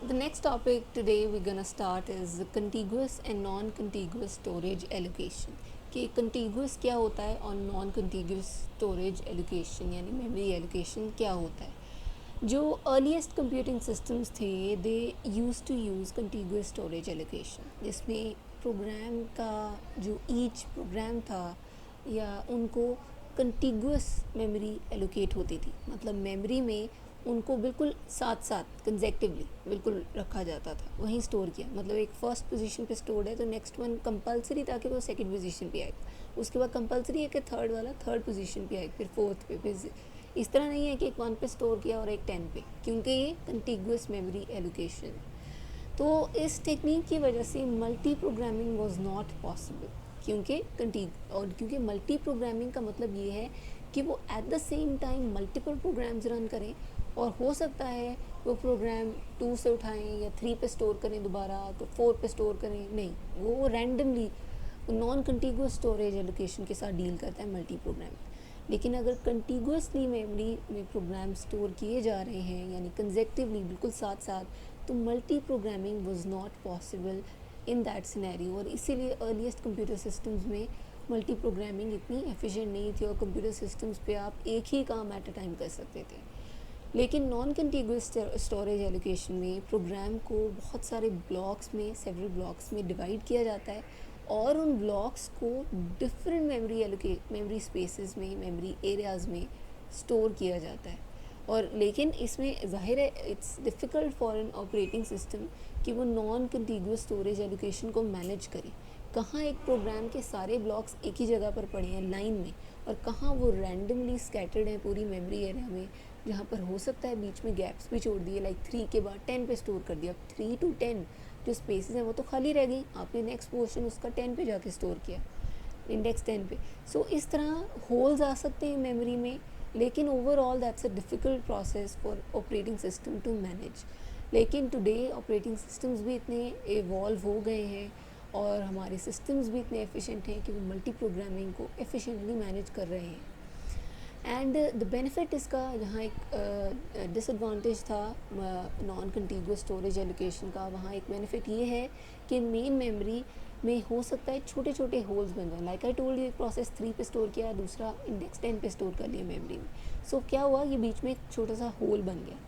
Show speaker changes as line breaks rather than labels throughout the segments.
The next topic today we're gonna start is the contiguous and non-contiguous storage allocation. कि contiguous क्या होता है और non-contiguous storage allocation यानी memory allocation क्या होता है. जो earliest computing systems थे they used to use contiguous storage allocation, जिसमें प्रोग्राम का जो each प्रोग्राम था या उनको contiguous memory allocate होती थी. मतलब मेमोरी में उनको बिल्कुल साथ साथ कंजेक्टिवली बिल्कुल रखा जाता था, वहीं स्टोर किया. मतलब एक फर्स्ट पोजीशन पे स्टोर्ड है तो नेक्स्ट वन कंपलसरी था कि वो सेकंड पोजीशन पे आएगा, उसके बाद कंपलसरी है कि थर्ड वाला थर्ड पोजीशन पे आएगा, फिर फोर्थ पे, फिर इस तरह नहीं है कि एक 1 पे स्टोर किया और एक 10 पे, क्योंकि ये कंटिगुअस मेमोरी एलोकेशन. तो इस टेक्निक की वजह से multi programming was not possible, क्योंकि मल्टी प्रोग्रामिंग का मतलब ये है कि वो at the same time multiple programs run करें, और हो सकता है वो प्रोग्राम 2 से उठाएं या 3 पे स्टोर करें दोबारा तो 4 पे स्टोर करें. नहीं, वो randomly non contiguous storage allocation के साथ डील करता है मल्टी प्रोग्रामिंग. लेकिन अगर कंटिगुअसली मेमोरी में प्रोग्राम स्टोर किए जा रहे हैं यानी कंजेक्टिवली बिल्कुल साथ साथ, तो multi programming was not possible in that scenario. और इसीलिए अर्लीस्ट कंप्यूटर सिस्टम्स में मल्टी प्रोग्रामिंग इतनी एफिशिएंट नहीं थी और कंप्यूटर सिस्टम्स पे आप एक ही काम एट अ टाइम कर सकते थे. लेकिन नॉन कंटिगुअस स्टोरेज एलोकेशन में प्रोग्राम को बहुत सारे ब्लॉक्स में, सेवरल ब्लॉक्स में डिवाइड किया जाता है और उन ब्लॉक्स को डिफरेंट मेमोरी स्पेसेस में, मेमोरी एरियाज़ में स्टोर किया जाता है. और लेकिन इसमें ज़ाहिर है it's difficult for an operating system कि वो नॉन कंटिगुअस स्टोरेज एलोकेशन को मैनेज करे. कहाँ एक प्रोग्राम के सारे ब्लॉक्स एक ही जगह पर पड़े हैं लाइन में, और कहाँ वो रैंडमली स्कैटर्ड हैं पूरी मेमोरी एरिया में, जहाँ पर हो सकता है बीच में गैप्स भी छोड़ दिए, लाइक 3 के बाद 10 पे स्टोर कर दिया. 3 to 10 जो स्पेसेस हैं वो तो खाली रह गई, आपने नेक्स्ट पोर्शन उसका 10 पे जाके स्टोर किया, इंडेक्स 10 पे. सो इस तरह होल्स आ सकते हैं मेमोरी में, लेकिन overall that's a difficult process for operating system to manage. लेकिन टुडे ऑपरेटिंग सिस्टम्स भी इतने इवॉल्व हो गए हैं और हमारे सिस्टम्स भी इतने एफिशिएंट हैं कि वो मल्टी प्रोग्रामिंग को एफिशिएंटली मैनेज कर रहे हैं. एंड द बेनिफिट इसका, जहाँ एक डिसएडवांटेज था नॉन कंटिगुअस स्टोरेज एलोकेशन का, वहाँ एक बेनिफिट ये है कि मेन मेमोरी में हो सकता है छोटे छोटे होल्स बन जाए. लाइक आई टोल्ड यू, एक प्रोसेस 3 पे स्टोर किया, दूसरा इंडेक्स 10 पे स्टोर कर लिया मेमोरी में. सो क्या हुआ, ये बीच में एक छोटा सा होल बन गया.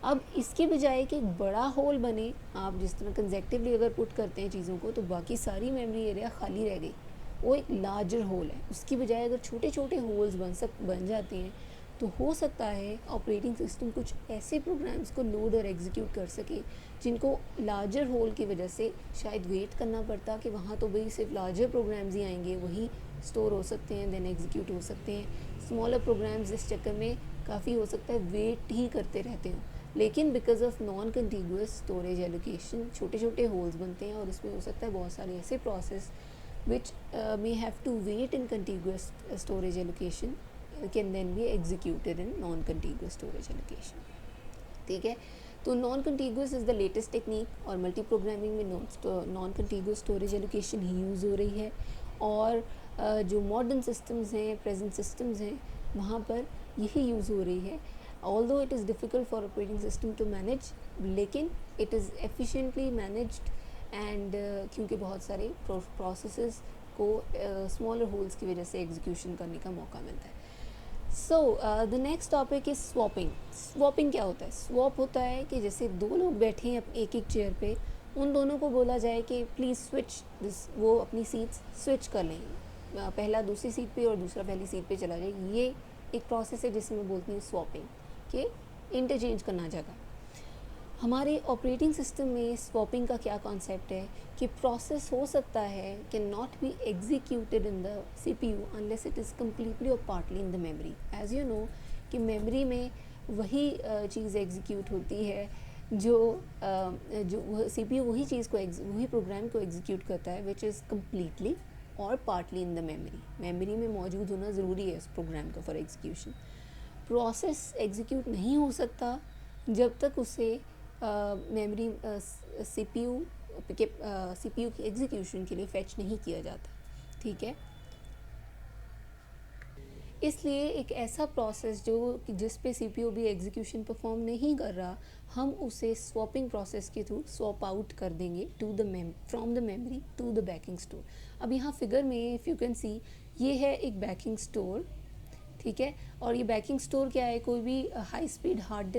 अब इसके बजाय कि एक बड़ा होल बने, आप जिस तरह कंजेक्टिवली अगर पुट करते हैं चीज़ों को, तो बाकी सारी मेमोरी एरिया खाली रह गई, वो एक लार्जर होल है. उसकी बजाय अगर छोटे छोटे होल्स बन जाते हैं, तो हो सकता है ऑपरेटिंग सिस्टम कुछ ऐसे प्रोग्राम्स को लोड और एग्जीक्यूट कर सके जिनको लार्जर होल की वजह से शायद वेट करना पड़ता कि वहाँ तो भाई सिर्फ लार्जर प्रोग्राम्स ही आएंगे, वही स्टोर हो सकते हैं, देन एग्जीक्यूट हो सकते हैं. स्मॉलर प्रोग्राम्स इस चक्कर में काफ़ी हो सकता है वेट ही करते रहते हैं. लेकिन because of non contiguous storage allocation छोटे छोटे होल्स बनते हैं, और उसमें हो सकता है बहुत सारे ऐसे process which may have to wait in contiguous storage allocation can then be executed in non-contiguous storage allocation. ठीक है, तो non contiguous is the latest technique और मल्टी प्रोग्रामिंग में नॉन कंटिगुअस स्टोरेज एलोकेशन ही यूज़ हो रही है. और जो मॉडर्न सिस्टम्स हैं, प्रेजेंट सिस्टम्स हैं, वहाँ पर यही यूज़ हो रही है. Although it is difficult for operating system to manage, लेकिन it is efficiently managed. And क्योंकि बहुत सारे प्रोसेसेस को स्मॉलर होल्स की वजह से एग्जीक्यूशन करने का मौका मिलता है. So the next topic is swapping. Swapping क्या होता है? स्वॉप होता है कि जैसे दो लोग बैठे हैं एक एक चेयर पे, उन दोनों को बोला जाए कि प्लीज़ स्विच दिस, वो अपनी सीट्स स्विच कर लें, पहला दूसरी सीट पे और दूसरा पहली सीट पे चला जाए. ये एक प्रोसेस है जिसे मैं बोलती हूँ स्वॉपिंग, कि इंटरचेंज करना जगह. हमारे ऑपरेटिंग सिस्टम में स्वॉपिंग का क्या कॉन्सेप्ट है कि प्रोसेस हो सकता है कि not be executed in the CPU unless it is completely और partly in the memory. As you know कि मेमोरी में वही चीज़ एग्जीक्यूट होती है जो सीपीयू वही चीज़ को वही प्रोग्राम को एग्जीक्यूट करता है विच इज़ कम्प्लीटली और partly in the memory. Memory में मौजूद होना ज़रूरी है उस प्रोग्राम का फॉर एग्जीक्यूशन. प्रोसेस एग्जीक्यूट नहीं हो सकता जब तक उसे मेमोरी सीपीयू की एग्जीक्यूशन के लिए फेच नहीं किया जाता. ठीक है, इसलिए एक ऐसा प्रोसेस जो जिस पे सीपीयू भी एग्जीक्यूशन परफॉर्म नहीं कर रहा, हम उसे स्वैपिंग प्रोसेस के थ्रू स्वैप आउट कर देंगे to the from the memory to the backing store. अब यहाँ फिगर में इफ़ यू कैन सी, ये है एक बैकिंग स्टोर, ठीक है। और ये बैकिंग स्टोर क्या है, कोई भी हाई स्पीड हार्ड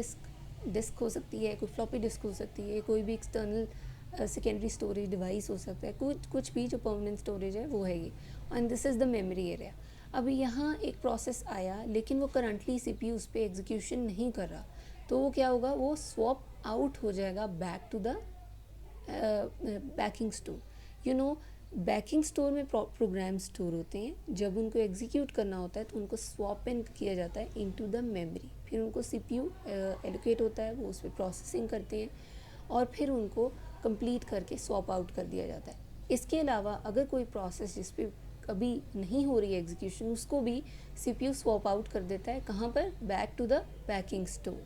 डिस्क हो सकती है, कोई फ्लॉपी डिस्क हो सकती है, कोई भी एक्सटर्नल सेकेंडरी स्टोरेज डिवाइस हो सकता है, कुछ भी जो परमानेंट स्टोरेज है वो है ये। And this is the memory area. अभी यहाँ एक प्रोसेस आया लेकिन वो करंटली सीपीयू उस पर एग्जीक्यूशन नहीं कर रहा, तो वो क्या होगा, वो स्वैप आउट हो जाएगा back to the backing store. You know, backing store में प्रोग्राम स्टोर होते हैं, जब उनको एग्जीक्यूट करना होता है तो उनको स्वैप इन किया जाता है इनटू द मेमोरी, फिर उनको सीपीयू एलोकेट होता है, वो उस पर प्रोसेसिंग करते हैं और फिर उनको कंप्लीट करके स्वैप आउट कर दिया जाता है। इसके अलावा अगर कोई प्रोसेस जिस पे कभी नहीं हो रही है एग्जीक्यूशन, उसको भी सीपीयू स्वैप आउट कर देता है, कहाँ पर, back to the backing store.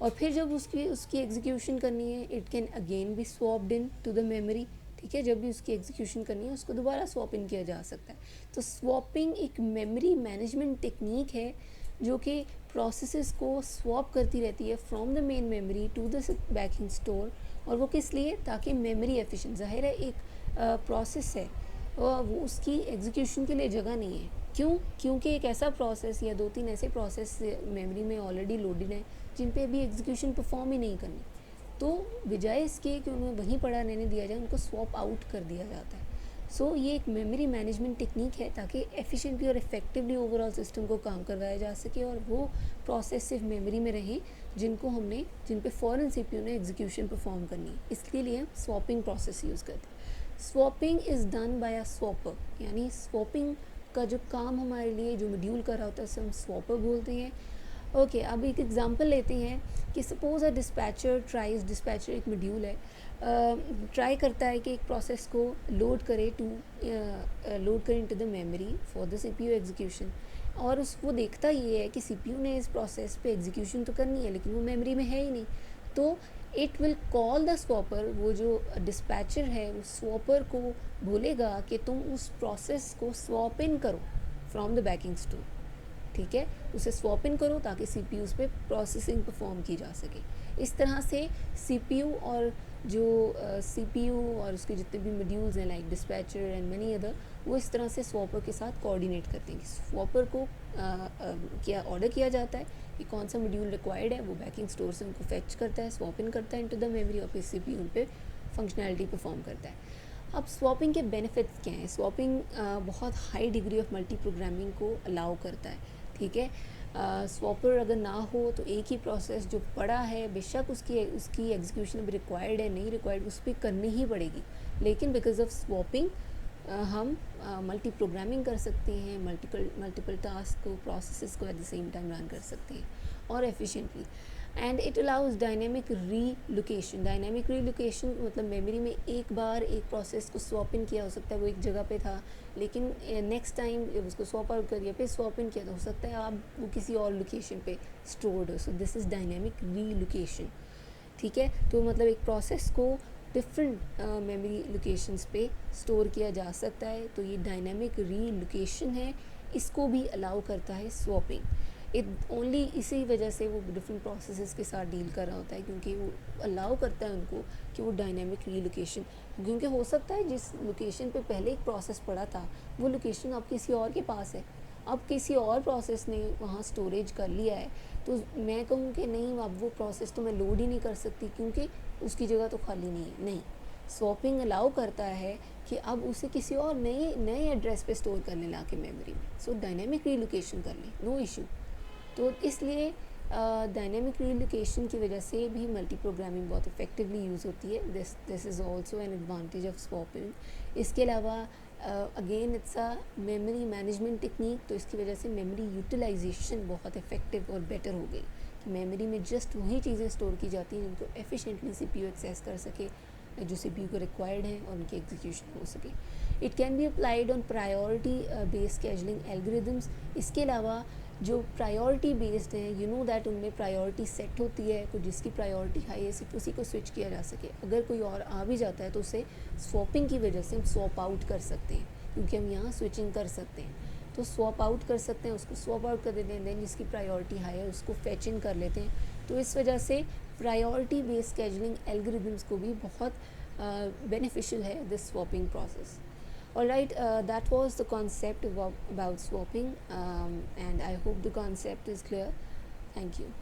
और फिर जब उसकी एग्जीक्यूशन करनी है, it can again be swapped in to the memory, ठीक है। जब भी उसकी एग्जीक्यूशन करनी है उसको दोबारा स्वैप इन किया जा सकता है। तो स्वैपिंग एक मेमोरी मैनेजमेंट टेक्निक है जो कि प्रोसेसेस को स्वैप करती रहती है from the main memory to the backing store. और वो किस लिए, ताकि मेमोरी एफिशिएंट, जाहिर है एक प्रोसेस है और वो उसकी एग्जीक्यूशन के लिए जगह नहीं है। क्यों? क्योंकि एक ऐसा प्रोसेस या दो तीन ऐसे प्रोसेस मेमोरी में ऑलरेडी लोडेड हैं जिन पे अभी एग्जीक्यूशन परफॉर्म ही नहीं करनी, तो बजाय इसके कि उन्हें वहीं पड़ा रहने दिया जाए, उनको स्वैप आउट कर दिया जाता है। सो ये एक मेमोरी मैनेजमेंट टेक्निक है ताकि एफिशिएंटली और इफेक्टिवली ओवरऑल सिस्टम को काम करवाया जा सके और वो प्रोसेस सिर्फ मेमोरी में रहें जिन पे फ़ौरन सीपीयू ने एग्जीक्यूशन परफॉर्म करनी है। इसके लिए हम स्वैपिंग प्रोसेस यूज़ करते हैं। Swapping is done by a swapper, यानी स्वैपिंग का जो काम हमारे लिए जो मॉड्यूल कर रहा होता है उसे हम स्वैपर बोलते हैं। ओके, अब एक एग्जांपल लेते हैं कि सपोज अ डिस्पैचर एक मॉड्यूल है, ट्राई करता है कि एक प्रोसेस को लोड करे into the memory for the CPU execution. और वो देखता ये है कि सीपीयू ने इस प्रोसेस पे एग्जीक्यूशन तो करनी है लेकिन वो मेमोरी में है ही नहीं, तो it will call the swapper. वो जो डिस्पैचर है वो स्वैपर को बोलेगा कि तुम उस प्रोसेस को स्वैप इन करो फ्रॉम द बैकिंग स्टोर, ठीक है, उसे स्वैप इन करो ताकि सीपीयू उस पर प्रोसेसिंग परफॉर्म की जा सके। इस तरह से सीपीयू और सीपीयू और उसके जितने भी मॉड्यूल्स हैं like dispatcher and many other, वो इस तरह से स्वैपर के साथ कोऑर्डिनेट करते हैं। स्वैपर को क्या ऑर्डर किया जाता है कि कौन सा मॉड्यूल रिक्वायर्ड है, वो बैकिंग स्टोर से उनको फेच करता है, स्वैप इन करता है इनटू द मेमोरी और फिर सीपीयू उन पर फंक्शनैलिटी परफॉर्म करता है। अब स्वैपिंग के बेनिफिट्स क्या हैं? स्वैपिंग बहुत high degree of multi programming को अलाउ करता है, ठीक है। स्वैपर अगर ना हो तो एक ही प्रोसेस जो पड़ा है, बेशक उसकी एग्जीक्यूशन अभी रिक्वायर्ड है नहीं रिक्वायर्ड, उस पर करनी ही पड़ेगी, लेकिन बिकॉज ऑफ स्वैपिंग हम मल्टी प्रोग्रामिंग कर सकते हैं, मल्टीपल टास्क को प्रोसेसेस को eight the same time run कर सकते हैं और efficiently. And it allows dynamic relocation. Dynamic relocation मतलब मेमोरी में एक बार एक प्रोसेस को स्वैप इन किया, हो सकता है वो एक जगह पे था लेकिन नेक्स्ट टाइम जब उसको स्वैप आउट कर दिया फिर स्वैप इन किया, तो हो सकता है आप वो किसी और लोकेशन पे स्टोर्ड हो। So this is dynamic relocation, ठीक है। तो मतलब एक प्रोसेस को डिफरेंट मेमोरी लोकेशंस पे स्टोर किया जा सकता है, तो ये डायनेमिक रीलोकेशन है, इसको भी अलाउ करता है स्वैपिंग। इट ओनली इसी वजह से वो डिफरेंट प्रोसेसेस के साथ डील कर रहा होता है क्योंकि वो अलाउ करता है उनको कि वो डायनेमिक रीलोकेशन, क्योंकि हो सकता है जिस लोकेशन पे पहले एक प्रोसेस पड़ा था वो लोकेशन अब किसी और के पास है, अब किसी और प्रोसेस ने वहाँ स्टोरेज कर लिया है, तो मैं कहूँ कि नहीं, अब वो प्रोसेस तो मैं लोड ही नहीं कर सकती क्योंकि उसकी जगह तो खाली नहीं है। नहीं, स्वैपिंग अलाउ करता है कि अब उसे किसी और नए एड्रेस पे स्टोर कर लें ला के मेमोरी में। सो डायनेमिक रीलोकेशन कर लें, नो इशू। तो इसलिए डायनेमिक रीलोकेशन की वजह से भी मल्टी प्रोग्रामिंग बहुत इफेक्टिवली यूज़ होती है। This is also an advantage of swapping. इसके अलावा again it's a memory management technique, तो इसकी वजह से मेमोरी यूटिलाइजेशन बहुत इफेक्टिव और बेटर हो गई कि मेमोरी में जस्ट वही चीज़ें स्टोर की जाती हैं जिनको एफिशिएंटली सीपीयू एक्सेस कर सके, जो सीपीयू को रिक्वायर्ड है और उनकी एग्जीक्यूशन हो सके। It can be applied on priority based scheduling algorithms. इसके अलावा जो प्रायोरिटी बेस्ड हैं, यू नो दैट उनमें प्रायोरिटी सेट होती है, कोई जिसकी प्रायोरिटी हाई है सिर्फ उसी को स्विच किया जा सके, अगर कोई और आ भी जाता है तो उसे स्वैपिंग की वजह से हम स्वैप आउट कर सकते हैं क्योंकि हम यहाँ स्विचिंग कर सकते हैं। तो स्वॉप आउट कर सकते हैं, उसको स्वॉप आउट कर देते हैं, देन जिसकी प्रायोरिटी हाई है उसको फेच इन कर लेते हैं। तो इस वजह से प्रायोरिटी बेस्ड स्केजुलिंग एल्गोरिदम्स को भी बहुत बेनिफिशियल है this swapping process. Alright, that was the concept about swapping, and I hope the concept is clear. Thank you.